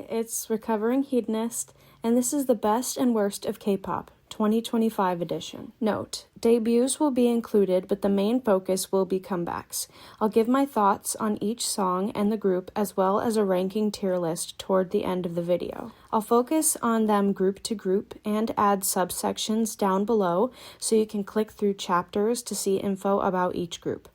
it's Recovering Hedonist, and this is the best and worst of K-pop, 2025 edition. Note, debuts will be included, but the main focus will be comebacks. I'll give my thoughts on each song and the group, as well as a ranking tier list toward the end of the video. I'll focus on them group to group and add subsections down below so you can click through chapters to see info about each group.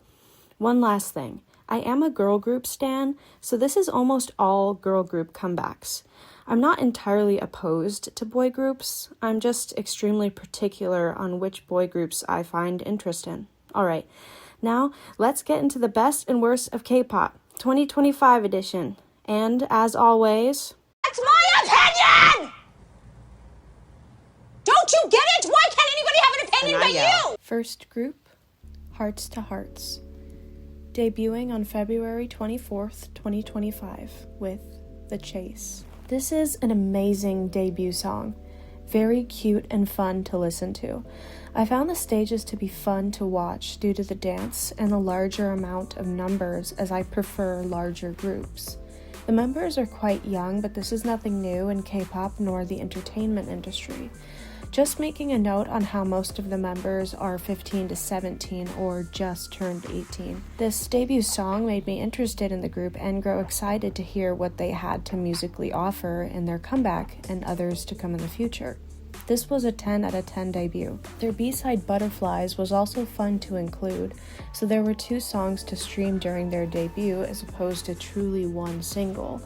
One last thing. I am a girl group stan, so this is almost all girl group comebacks. I'm not entirely opposed to boy groups, I'm just extremely particular on which boy groups I find interest in. Alright, now let's get into the best and worst of K-pop, 2025 edition. And as always... That's my opinion! Don't you get it? Why can't anybody have an opinion but you? First group, Hearts to Hearts. Debuting on February 24th, 2025 with The Chase. This is an amazing debut song, very cute and fun to listen to. I found the stages to be fun to watch due to the dance and the larger amount of numbers, as I prefer larger groups. The members are quite young, but this is nothing new in K-pop nor the entertainment industry. Just making a note on how most of the members are 15 to 17 or just turned 18. This debut song made me interested in the group and grow excited to hear what they had to musically offer in their comeback and others to come in the future. This was a 10 out of 10 debut. Their B-side Butterflies was also fun to include, so there were 2 songs to stream during their debut as opposed to truly one single.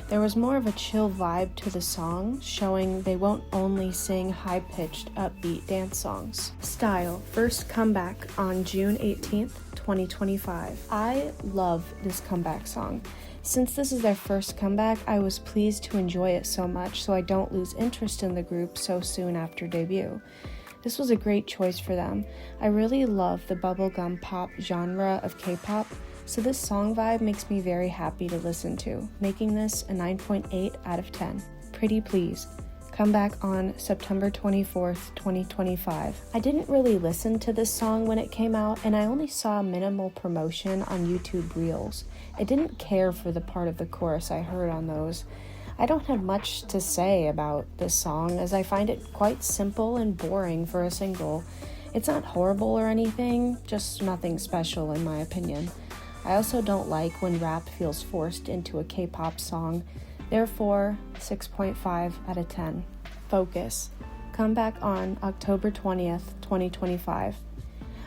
There was more of a chill vibe to the song, showing they won't only sing high-pitched, upbeat dance songs. Style, first comeback on June 18th, 2025. I love this comeback song. Since this is their first comeback, I was pleased to enjoy it so much so I don't lose interest in the group so soon after debut. This was a great choice for them. I really love the bubblegum pop genre of K-pop, so this song vibe makes me very happy to listen to, making this a 9.8 out of 10. Pretty please. Come back on September 24th, 2025. I didn't really listen to this song when it came out, and I only saw minimal promotion on YouTube Reels. I didn't care for the part of the chorus I heard on those. I don't have much to say about this song, as I find it quite simple and boring for a single. It's not horrible or anything, just nothing special in my opinion. I also don't like when rap feels forced into a K-pop song, therefore 6.5 out of 10. Focus. Come back on October 20th, 2025.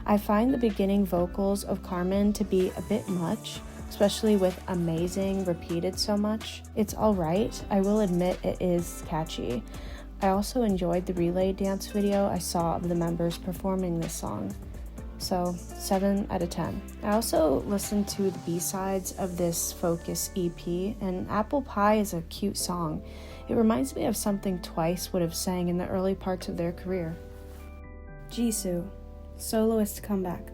I find the beginning vocals of Carmen to be a bit much, especially with amazing repeated so much. It's alright, I will admit it is catchy. I also enjoyed the relay dance video I saw of the members performing this song. So 7 out of 10. I also listened to the B-sides of this Focus EP, and Apple Pie is a cute song. It reminds me of something Twice would have sang in the early parts of their career. Jisoo, Soloist comeback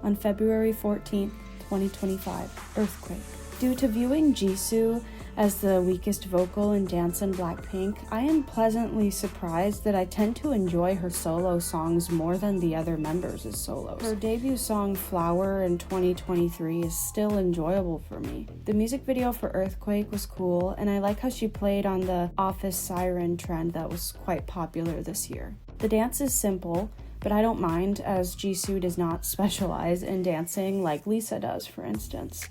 on February 14th, 2025, Earthquake. Due to viewing Jisoo as the weakest vocal in Dance in Blackpink, I am pleasantly surprised that I tend to enjoy her solo songs more than the other members as solos. Her debut song Flower in 2023 is still enjoyable for me. The music video for Earthquake was cool, and I like how she played on the Office Siren trend that was quite popular this year. The dance is simple, but I don't mind, as Jisoo does not specialize in dancing like Lisa does, for instance.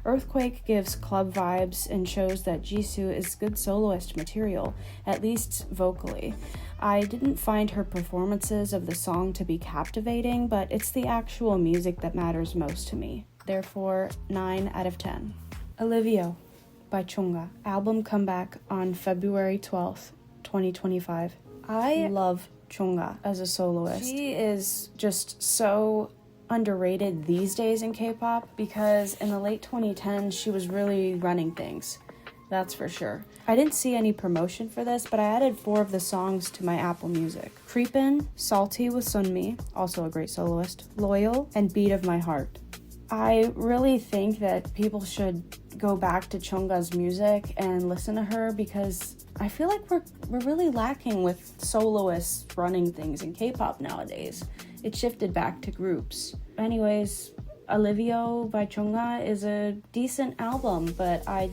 Earthquake gives club vibes and shows that Jisoo is good soloist material, at least vocally. I didn't find her performances of the song to be captivating, but it's the actual music that matters most to me. Therefore, 9 out of 10. Olivia by Chungha. Album comeback on February 12th, 2025. I love Chungha as a soloist. She is just so underrated these days in K-pop, because in the late 2010s she was really running things, that's for sure. I didn't see any promotion for this, but I added 4 of the songs to my Apple Music. Creepin', Salty with Sunmi, also a great soloist, Loyal, and Beat of My Heart. I really think that people should go back to Chungha's music and listen to her, because I feel like we're really lacking with soloists running things in K-pop nowadays. It shifted back to groups. Anyways, Olivia by Chungha is a decent album, but I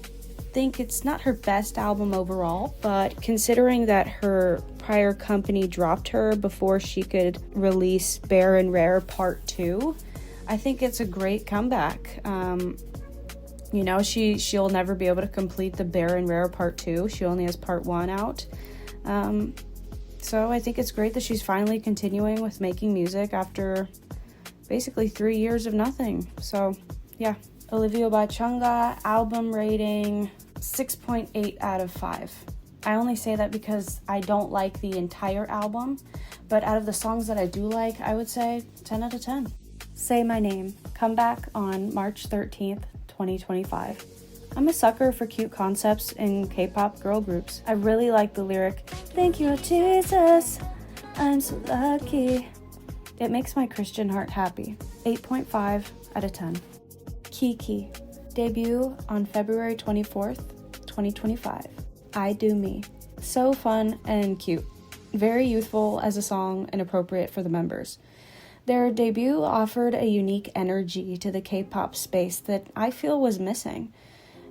think it's not her best album overall, but considering that her prior company dropped her before she could release Bare and Rare Part 2, I think it's a great comeback. You know, she'll never be able to complete the Bare and Rare Part 2. She only has Part 1 out. So I think it's great that she's finally continuing with making music after basically 3 years of nothing. So, yeah. Olivia by Chungha, album rating 6.8 out of 5. I only say that because I don't like the entire album, but out of the songs that I do like, I would say 10 out of 10. Say My Name, comeback on March 13th, 2025. I'm a sucker for cute concepts in K-pop girl groups. I really like the lyric, "Thank you, Jesus, I'm so lucky." It makes my Christian heart happy. 8.5 out of 10. KiiiKiii, debut on February 24th, 2025. I Do Me. So fun and cute. Very youthful as a song and appropriate for the members. Their debut offered a unique energy to the K-pop space that I feel was missing.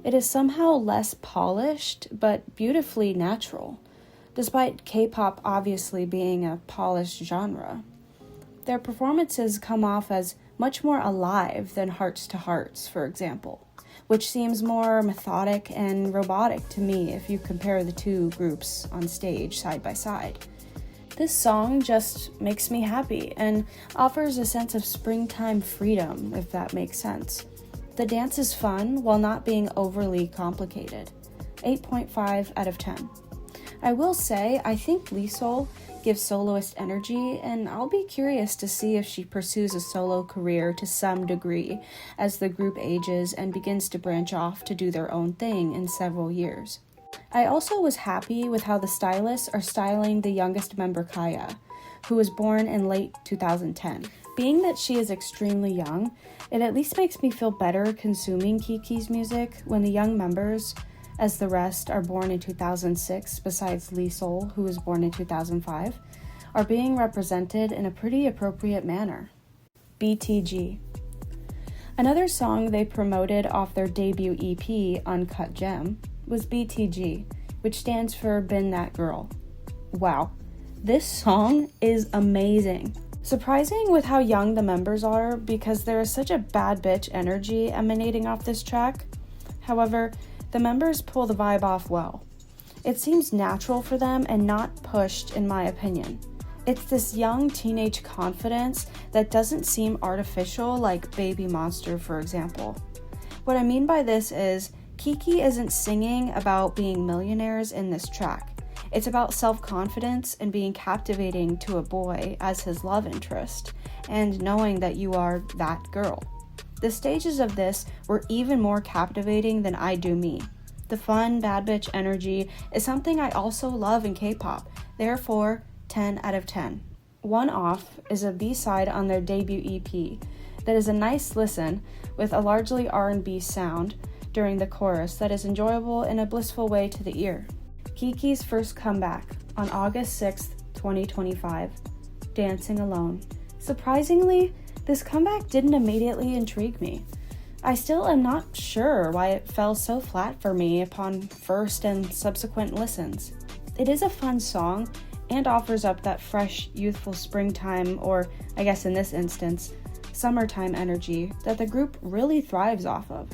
It is somehow less polished, but beautifully natural, despite K-pop obviously being a polished genre. Their performances come off as much more alive than Hearts to Hearts, for example, which seems more methodic and robotic to me if you compare the two groups on stage side by side. This song just makes me happy and offers a sense of springtime freedom, if that makes sense. The dance is fun while not being overly complicated. 8.5 out of 10. I will say, I think Jisoo gives soloist energy, and I'll be curious to see if she pursues a solo career to some degree as the group ages and begins to branch off to do their own thing in several years. I also was happy with how the stylists are styling the youngest member, Kaya, who was born in late 2010. Being that she is extremely young, it at least makes me feel better consuming KiiiKii's music when the young members, as the rest are born in 2006 besides Jisoo, who was born in 2005, are being represented in a pretty appropriate manner. BTG. Another song they promoted off their debut EP, Uncut Gem, was BTG, which stands for Been That Girl. Wow, this song is amazing. Surprising with how young the members are because there is such a bad bitch energy emanating off this track. However, the members pull the vibe off well. It seems natural for them and not pushed, in my opinion. It's this young teenage confidence that doesn't seem artificial like Baby Monster, for example. What I mean by this is, KiiiKiii isn't singing about being millionaires in this track. It's about self-confidence and being captivating to a boy as his love interest, and knowing that you are that girl. The stages of this were even more captivating than I Do Me. The fun, bad bitch energy is something I also love in K-pop, therefore 10 out of 10. One Off is a B-side on their debut EP that is a nice listen with a largely R&B sound during the chorus that is enjoyable in a blissful way to the ear. KiiiKii's first comeback on August 6th, 2025, Dancing Alone. Surprisingly, this comeback didn't immediately intrigue me. I still am not sure why it fell so flat for me upon first and subsequent listens. It is a fun song and offers up that fresh, youthful springtime, or I guess in this instance, summertime energy that the group really thrives off of.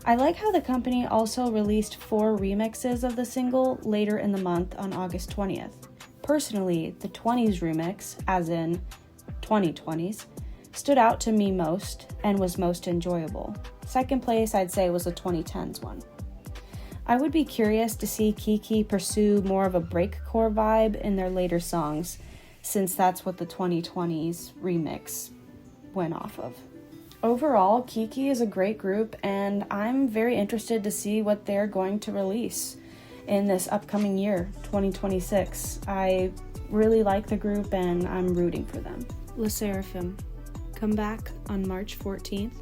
I like how the company also released 4 remixes of the single later in the month on August 20th. Personally, the 20s remix, as in 2020s, stood out to me most and was most enjoyable. Second place, I'd say, was the 2010s one. I would be curious to see KiiiKiii pursue more of a breakcore vibe in their later songs, since that's what the 2020s remix went off of. Overall, KiiiKiii is a great group, and I'm very interested to see what they're going to release in this upcoming year, 2026. I really like the group, and I'm rooting for them. Sserafim, come back on March 14th,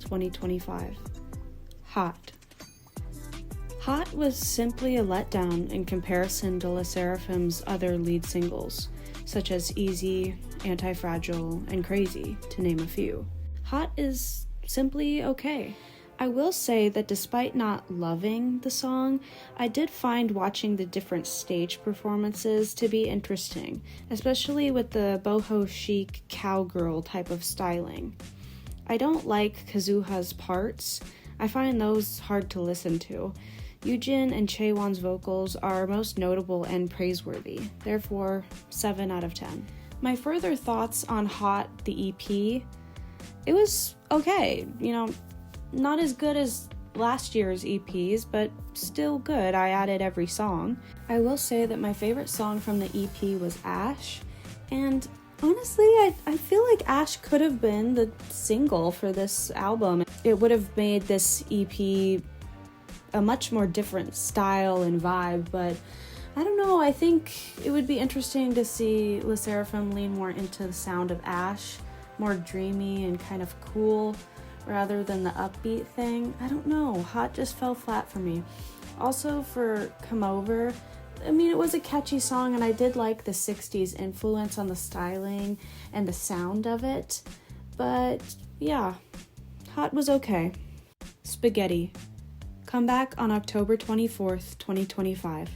2025. Hot. Hot was simply a letdown in comparison to Sserafim's other lead singles, such as Easy, Anti-Fragile, and Crazy, to name a few. Hot is simply okay. I will say that despite not loving the song, I did find watching the different stage performances to be interesting, especially with the boho chic cowgirl type of styling. I don't like Kazuha's parts. I find those hard to listen to. Yoojin and Chaewon's vocals are most notable and praiseworthy, therefore 7 out of 10. My further thoughts on Hot, the EP, it was okay, not as good as last year's EPs, but still good. I added every song. I will say that my favorite song from the EP was Ash, and honestly, I feel like Ash could have been the single for this album. It would have made this EP a much more different style and vibe, but I don't know, I think it would be interesting to see Le Sserafim lean more into the sound of Ash, more dreamy and kind of cool, rather than the upbeat thing. I don't know, Hot just fell flat for me. Also for Come Over, it was a catchy song, and I did like the 60s influence on the styling and the sound of it, but yeah, Hot was okay. Spaghetti. Comeback on October 24th, 2025.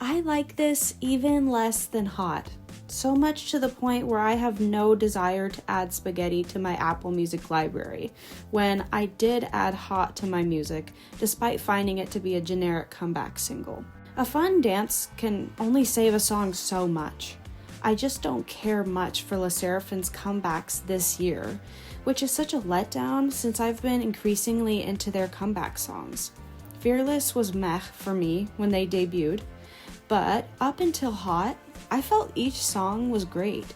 I like this even less than Hot. So much to the point where I have no desire to add Spaghetti to my Apple Music library, when I did add Hot to my music, despite finding it to be a generic comeback single. A fun dance can only save a song so much. I just don't care much for Le Sserafim's comebacks this year, which is such a letdown since I've been increasingly into their comeback songs. Fearless was meh for me when they debuted, but up until Hot, I felt each song was great.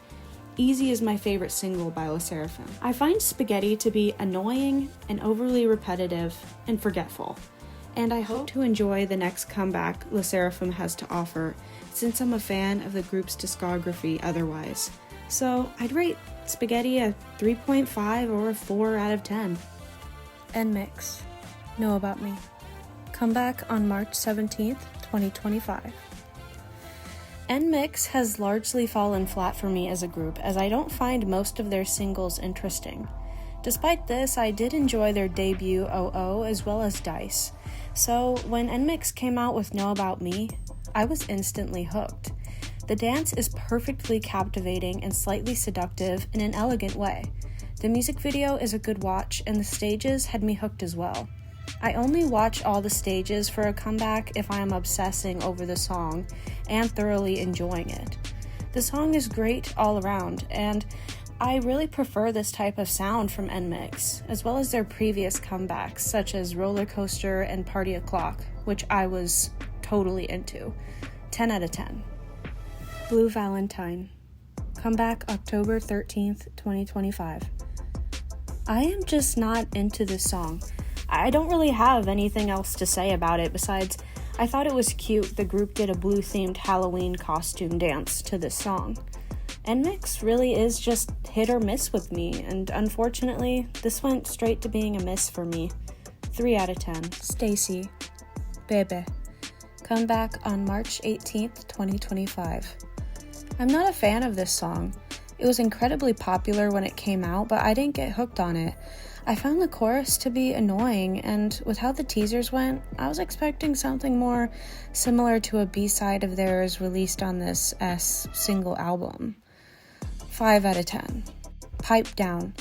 Easy is my favorite single by Le Sserafim. I find Spaghetti to be annoying and overly repetitive and forgetful, and I hope to enjoy the next comeback Le Sserafim has to offer, since I'm a fan of the group's discography otherwise. So I'd rate Spaghetti a 3.5 or a 4 out of 10. NMIXX, Know About Me. Comeback on March 17th, 2025. NMIXX has largely fallen flat for me as a group, as I don't find most of their singles interesting. Despite this, I did enjoy their debut OO as well as Dice. So when NMIXX came out with Know About Me, I was instantly hooked. The dance is perfectly captivating and slightly seductive in an elegant way. The music video is a good watch, and the stages had me hooked as well. I only watch all the stages for a comeback if I am obsessing over the song and thoroughly enjoying it. The song is great all around, and I really prefer this type of sound from NMIXX, as well as their previous comebacks, such as Roller Coaster and Party O'Clock, which I was totally into. 10 out of 10. Blue Valentine. Comeback October 13th, 2025. I am just not into this song. I don't really have anything else to say about it besides I thought it was cute the group did a blue-themed Halloween costume dance to this song. NMIXX really is just hit or miss with me, and unfortunately, this went straight to being a miss for me. 3 out of 10. StayC. Bebe. Comeback on March 18th, 2025. I'm not a fan of this song. It was incredibly popular when it came out, but I didn't get hooked on it. I found the chorus to be annoying, and with how the teasers went, I was expecting something more similar to a B-side of theirs released on this S single album. 5 out of 10. Pipe Down.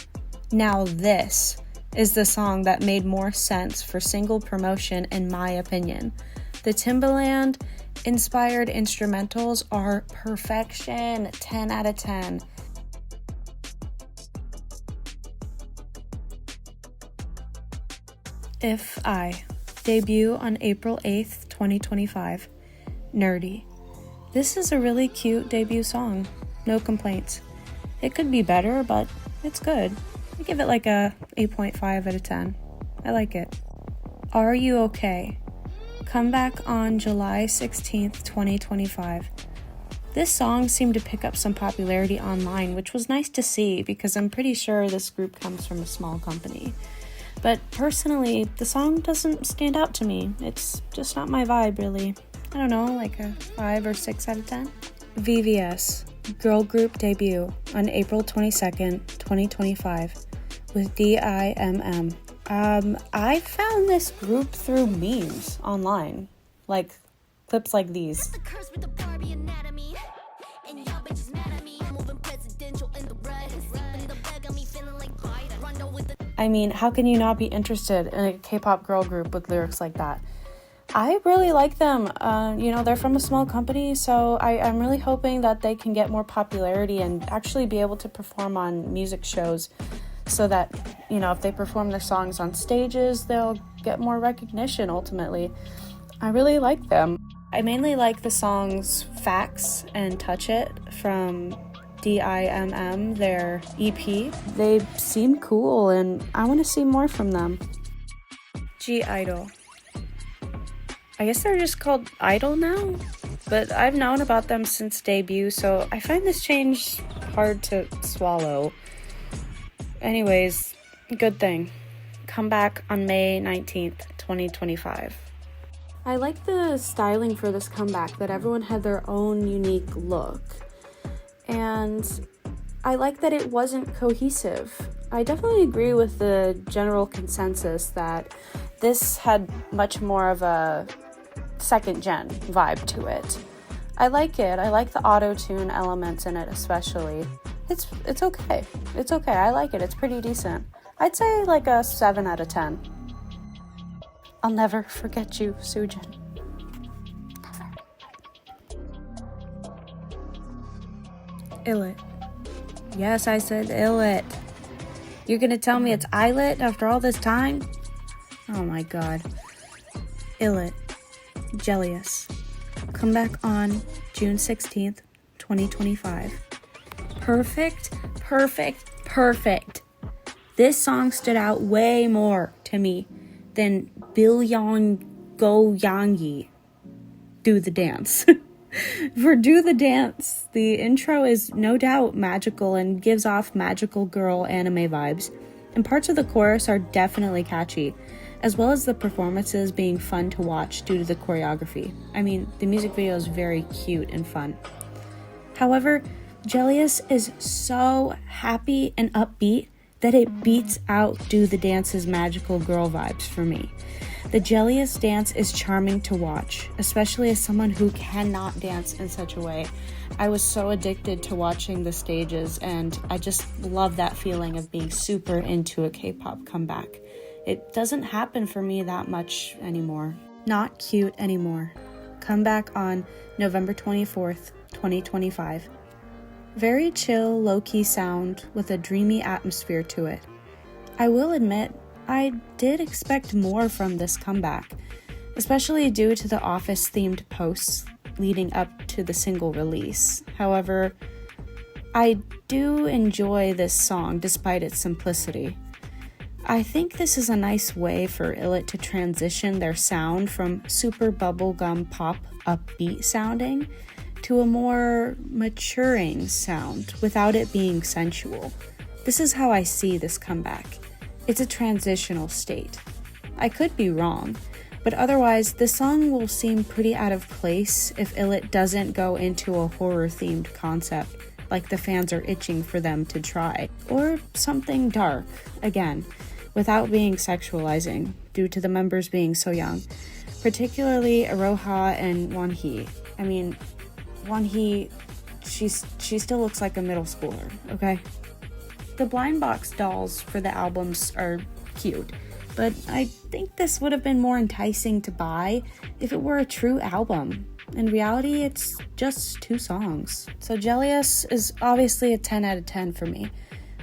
Now this is the song that made more sense for single promotion in my opinion. The Timbaland inspired instrumentals are perfection. 10 out of 10. If I. Debut on April 8th, 2025. Nerdy. This is a really cute debut song. No complaints. It could be better, but it's good. I give it like a 8.5 out of 10. I like it. Are You Okay? Comeback on July 16th, 2025. This song seemed to pick up some popularity online, which was nice to see because I'm pretty sure this group comes from a small company. But personally, the song doesn't stand out to me. It's just not my vibe, really. I don't know, like a 5 or 6 out of 10. VVS, girl group debut on April 22nd, 2025, with DIMM. I found this group through memes online, like clips like these. I mean, how can you not be interested in a K-pop girl group with lyrics like that? I really like them. They're from a small company, so I'm really hoping that they can get more popularity and actually be able to perform on music shows so that, if they perform their songs on stages, they'll get more recognition ultimately. I really like them. I mainly like the songs Facts and Touch It from DIMM, their EP. They seem cool and I want to see more from them. I-dle. I guess they're just called I-dle now, but I've known about them since debut, so I find this change hard to swallow. Anyways, good thing. Come back on May 19th, 2025. I like the styling for this comeback, that everyone had their own unique look. And I like that it wasn't cohesive. I definitely agree with the general consensus that this had much more of a second-gen vibe to it. I like it. I like the auto-tune elements in it especially. It's okay. It's okay. I like it. It's pretty decent. I'd say like a 7 out of 10. I'll never forget you, Soojin. Never. ILLIT. Yes, I said ILLIT. You're gonna tell me it's ILLIT after all this time? Oh my god. ILLIT. Jellius. Come back on June 16th, 2025. Perfect. This song stood out way more to me than Billion Go Yangi Do the Dance. For Do the Dance, the intro is no doubt magical and gives off magical girl anime vibes, and parts of the chorus are definitely catchy, as well as the performances being fun to watch due to the choreography. I mean, the music video is very cute and fun. However, Jellius is so happy and upbeat that it beats out Do the Dance's magical girl vibes for me. The Jellius dance is charming to watch, especially as someone who cannot dance in such a way. I was so addicted to watching the stages, and I just love that feeling of being super into a K-pop comeback. It doesn't happen for me that much anymore. Not cute anymore. Come back on November 24th, 2025. Very chill, low-key sound with a dreamy atmosphere to it. I will admit, I did expect more from this comeback, especially due to the Office-themed posts leading up to the single release. However, I do enjoy this song despite its simplicity. I think this is a nice way for ILLIT to transition their sound from super bubblegum pop upbeat sounding to a more maturing sound without it being sensual. This is how I see this comeback. It's a transitional state. I could be wrong, but otherwise this song will seem pretty out of place if ILLIT doesn't go into a horror-themed concept like the fans are itching for them to try, or something dark, again, without being sexualizing due to the members being so young, particularly Aroha and Wonhee. I mean, Wonhee, she still looks like a middle schooler, okay? The blind box dolls for the albums are cute, but I think this would have been more enticing to buy if it were a true album. In reality, it's just 2 songs. So Jellius is obviously a 10 out of 10 for me,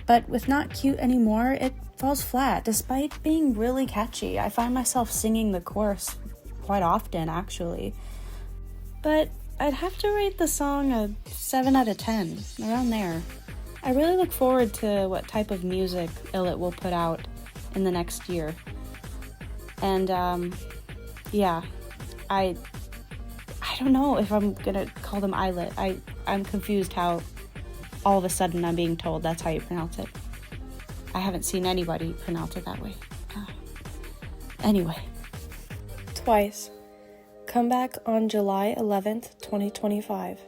but with Not Cute Anymore, it falls flat despite being really catchy. I find myself singing the chorus quite often, actually. But I'd have to rate the song a 7 out of 10, around there. I really look forward to what type of music ILLIT will put out in the next year. And, yeah, I don't know if I'm gonna call them ILLIT. I'm confused how all of a sudden I'm being told that's how you pronounce it. I haven't seen anybody pronounce it that way. Anyway. Twice. Come back on July 11th, 2025.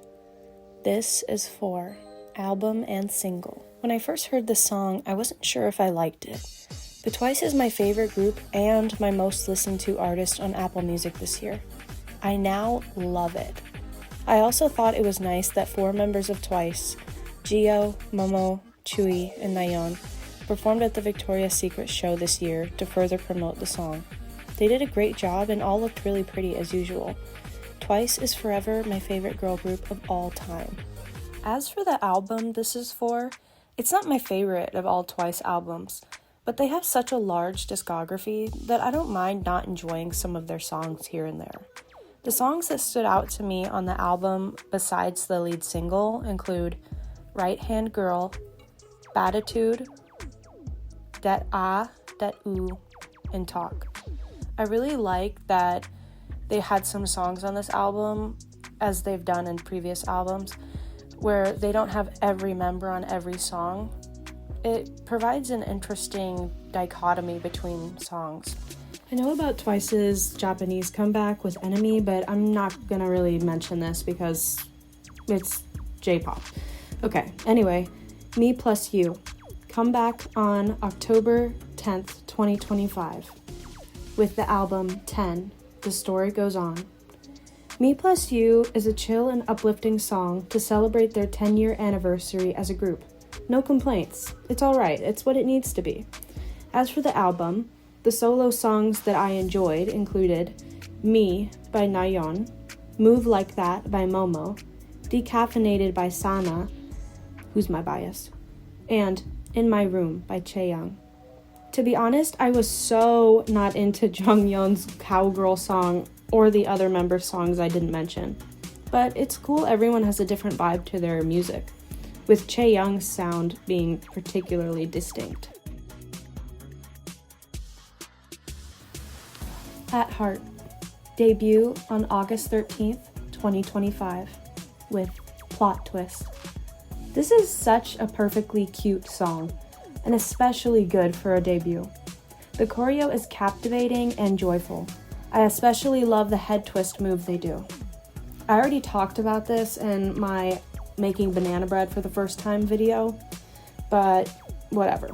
This is for album and single. When I first heard this song, I wasn't sure if I liked it. But Twice is my favorite group and my most listened to artist on Apple Music this year. I now love it. I also thought it was nice that 4 members of Twice, Jisoo, Momo, Chui, and Nayeon, performed at the Victoria's Secret show this year to further promote the song. They did a great job and all looked really pretty as usual. Twice is forever my favorite girl group of all time. As for the album this is for, it's not my favorite of all Twice albums, but they have such a large discography that I don't mind not enjoying some of their songs here and there. The songs that stood out to me on the album besides the lead single include Right Hand Girl, Batitude, Dat Ah, Dat Oo, and Talk. I really like that they had some songs on this album, as they've done in previous albums, where they don't have every member on every song. It provides an interesting dichotomy between songs. I know about Twice's Japanese comeback with Enemy, but I'm not gonna really mention this because it's J-pop. Okay, anyway, Me Plus You, comeback on October 10th, 2025, with the album 10, The Story Goes On. Me Plus You is a chill and uplifting song to celebrate their 10-year anniversary as a group. No complaints. It's alright, it's what it needs to be. As for the album, the solo songs that I enjoyed included Me by Nayeon, Move Like That by Momo, Decaffeinated by Sana, who's my bias, and In My Room by Chaeyoung. To be honest, I was so not into Jonghyun's Cowgirl song or the other member songs I didn't mention. But it's cool everyone has a different vibe to their music, with Chaeyoung's sound being particularly distinct. AtHeart, debut on August 13th, 2025, with Plot Twist. This is such a perfectly cute song, and especially good for a debut. The choreo is captivating and joyful. I especially love the head twist move they do. I already talked about this in my making banana bread for the first time video, but whatever.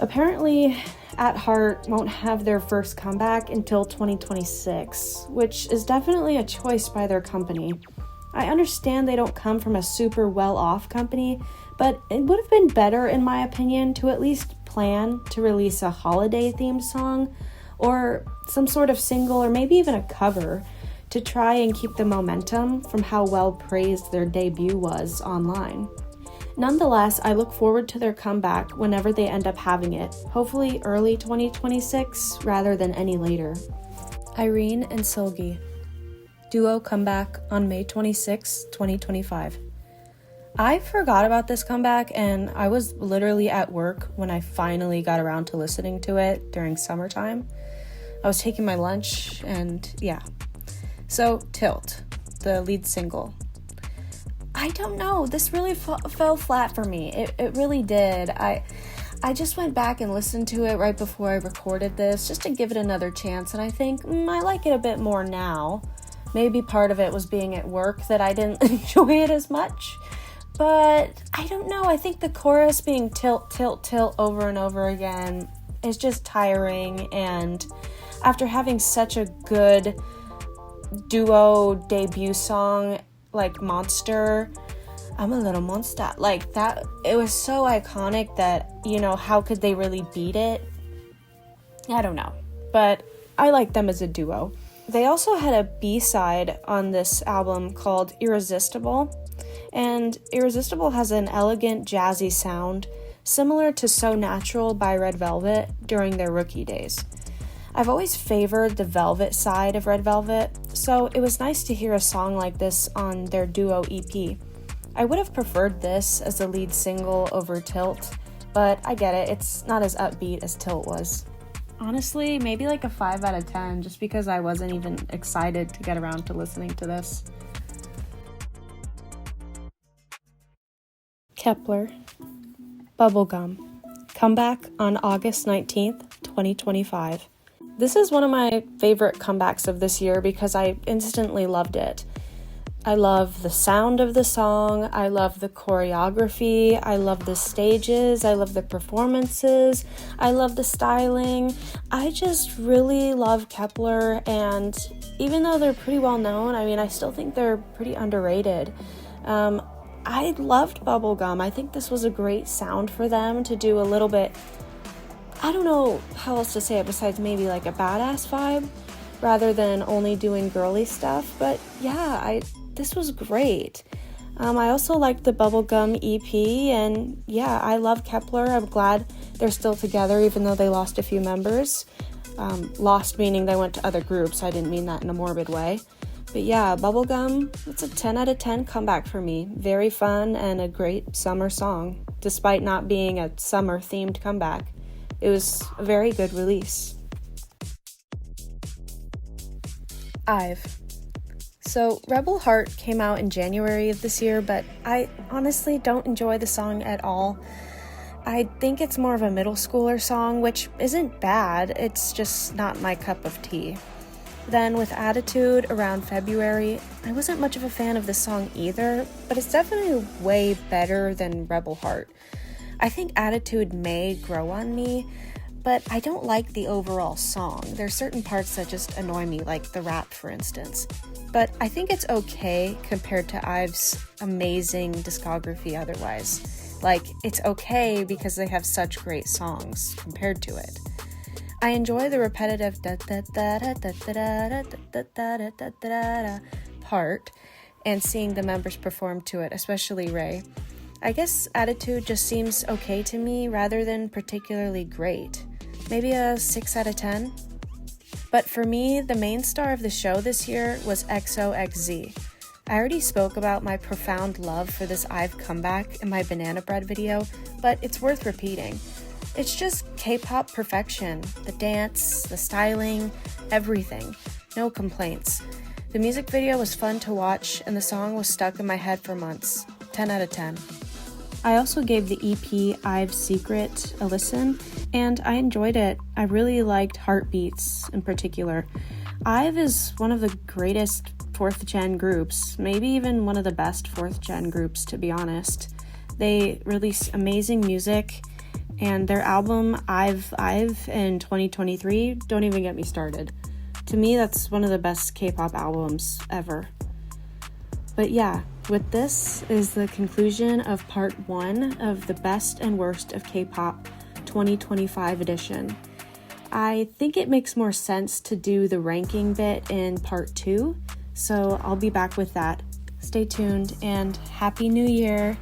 Apparently, AtHeart won't have their first comeback until 2026, which is definitely a choice by their company. I understand they don't come from a super well-off company, but it would have been better, in my opinion, to at least plan to release a holiday-themed song, or some sort of single, or maybe even a cover, to try and keep the momentum from how well praised their debut was online. Nonetheless, I look forward to their comeback whenever they end up having it, hopefully early 2026 rather than any later. Irene&Seulgi, duo comeback on May 26, 2025. I forgot about this comeback, and I was literally at work when I finally got around to listening to it during summertime. I was taking my lunch, and yeah. So, Tilt, the lead single. I don't know, this really fell flat for me. It really did. I just went back and listened to it right before I recorded this, just to give it another chance, and I think I like it a bit more now. Maybe part of it was being at work that I didn't enjoy it as much. But I don't know, I think the chorus being tilt, tilt, tilt over and over again is just tiring, and after having such a good duo debut song like Monster, I'm a little monster, like that, it was so iconic that, how could they really beat it? I don't know, but I like them as a duo. They also had a B-side on this album called Irresistible, and Irresistible has an elegant jazzy sound similar to So Natural by Red Velvet during their rookie days. I've always favored the Velvet side of Red Velvet, so it was nice to hear a song like this on their duo EP. I would have preferred this as the lead single over Tilt, but I get it, it's not as upbeat as Tilt was. Honestly, maybe like a 5 out of 10, just because I wasn't even excited to get around to listening to this. Kep1er, Bubblegum, comeback on August 19th, 2025. This is one of my favorite comebacks of this year because I instantly loved it. I love the sound of the song, I love the choreography, I love the stages, I love the performances, I love the styling. I just really love Kep1er, and even though they're pretty well known, I mean, I still think they're pretty underrated. I loved Bubblegum. I think this was a great sound for them to do a little bit, I don't know how else to say it besides maybe like a badass vibe, rather than only doing girly stuff, but yeah, this was great. I also liked the Bubblegum EP, and yeah, I love Kep1er. I'm glad they're still together, even though they lost a few members. Lost meaning they went to other groups. I didn't mean that in a morbid way. But yeah, Bubblegum, it's a 10 out of 10 comeback for me. Very fun and a great summer song, despite not being a summer-themed comeback. It was a very good release. IVE. So, Rebel Heart came out in January of this year, but I honestly don't enjoy the song at all. I think it's more of a middle schooler song, which isn't bad, it's just not my cup of tea. Then with Attitude around February, I wasn't much of a fan of this song either, but it's definitely way better than Rebel Heart. I think Attitude may grow on me, but I don't like the overall song. There's certain parts that just annoy me, like the rap, for instance. But I think it's okay compared to IVE's amazing discography otherwise. Like, it's okay because they have such great songs compared to it. I enjoy the repetitive part and seeing the members perform to it, especially Ray. I guess Attitude just seems okay to me rather than particularly great. Maybe a 6 out of 10? But for me, the main star of the show this year was XOXZ. I already spoke about my profound love for this IVE comeback in my Banana Bread video, but it's worth repeating. It's just K-pop perfection. The dance, the styling, everything. No complaints. The music video was fun to watch, and the song was stuck in my head for months. 10 out of 10. I also gave the EP IVE Secret a listen, and I enjoyed it. I really liked Heartbeats in particular. IVE is one of the greatest 4th gen groups, maybe even one of the best 4th gen groups, to be honest. They release amazing music, and their album IVE in 2023, don't even get me started. To me, that's one of the best K-pop albums ever. But yeah, with this is the conclusion of part 1 of the best and worst of K-pop 2025 edition. I think it makes more sense to do the ranking bit in part 2, so I'll be back with that. Stay tuned, and Happy New Year!